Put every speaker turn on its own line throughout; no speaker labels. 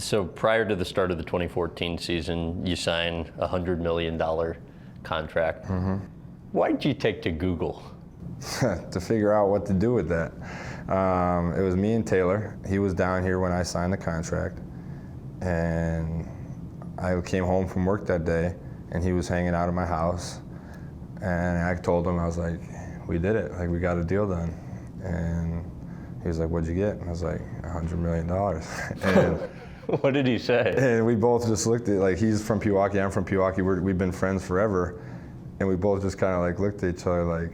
So prior to the start of the 2014 season, you signed a $100 million contract.
Mm-hmm.
Why did you take to Google?
To figure out what to do with that. It was me and Taylor. He was down here when I signed the contract. And I came home from work that day, and he was hanging out at my house. And I told him, I was like, we did it. Like, we got a deal done. And he was like, what'd you get? And I was like, $100 million. And
what did he say?
And we both just looked at, like, he's from Pewaukee, I'm from Pewaukee, we've been friends forever. And we both just kind of like looked at each other like,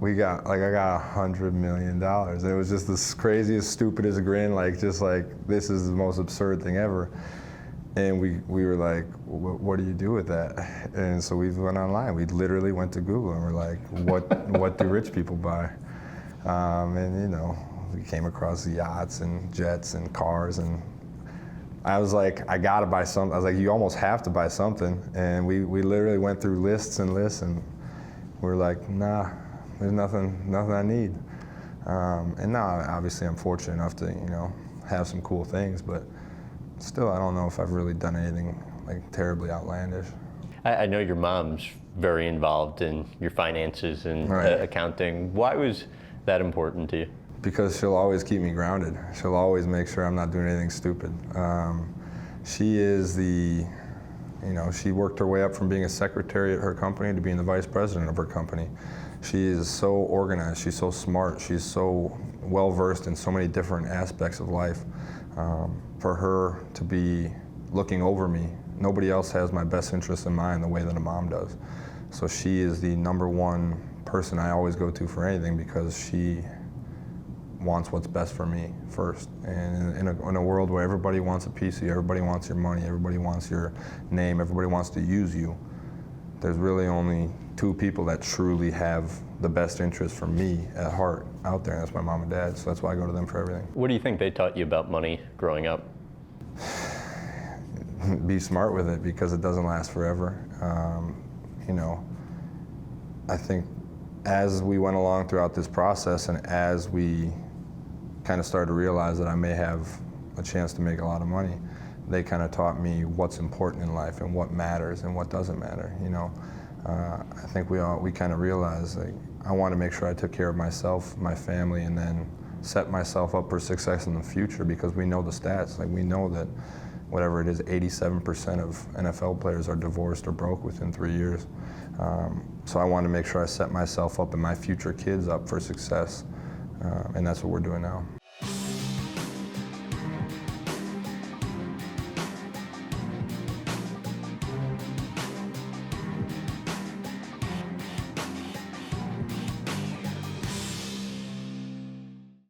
I got $100 million. And it was just the craziest, stupidest grin, like, just like, this is the most absurd thing ever. And we were like, what do you do with that? And so we went online. We literally went to Google and we're like, what do rich people buy? And you know, we came across yachts and jets and cars, and I was like, I gotta buy something. I was like, you almost have to buy something. And we literally went through lists and lists, and we're like, nah, there's nothing I need. And now, obviously, I'm fortunate enough to, you know, have some cool things, but still, I don't know if I've really done anything like terribly outlandish.
I know your mom's very involved in your finances and accounting. Why was that important to you?
Because she'll always keep me grounded. She'll always make sure I'm not doing anything stupid. She is the, you know, she worked her way up from being a secretary at her company to being the vice president of her company. She is so organized, she's so smart, she's so well versed in so many different aspects of life. For her to be looking over me, nobody else has my best interests in mind the way that a mom does. So she is the #1 person I always go to for anything, because she wants what's best for me first. And in a world where everybody wants a piece of you, everybody wants your money, everybody wants your name, everybody wants to use you, there's really only 2 people that truly have the best interest for me at heart out there, and that's my mom and dad. So that's why I go to them for everything.
What do you think they taught you about money growing up?
Be smart with it, because it doesn't last forever. You know, I think as we went along throughout this process, and as we kind of started to realize that I may have a chance to make a lot of money, they kind of taught me what's important in life and what matters and what doesn't matter. You know, I think we kind of realized, like, I want to make sure I took care of myself, my family, and then set myself up for success in the future, because we know the stats. Like, we know that whatever it is, 87% of NFL players are divorced or broke within 3 years. So I want to make sure I set myself up and my future kids up for success, and that's what we're doing now.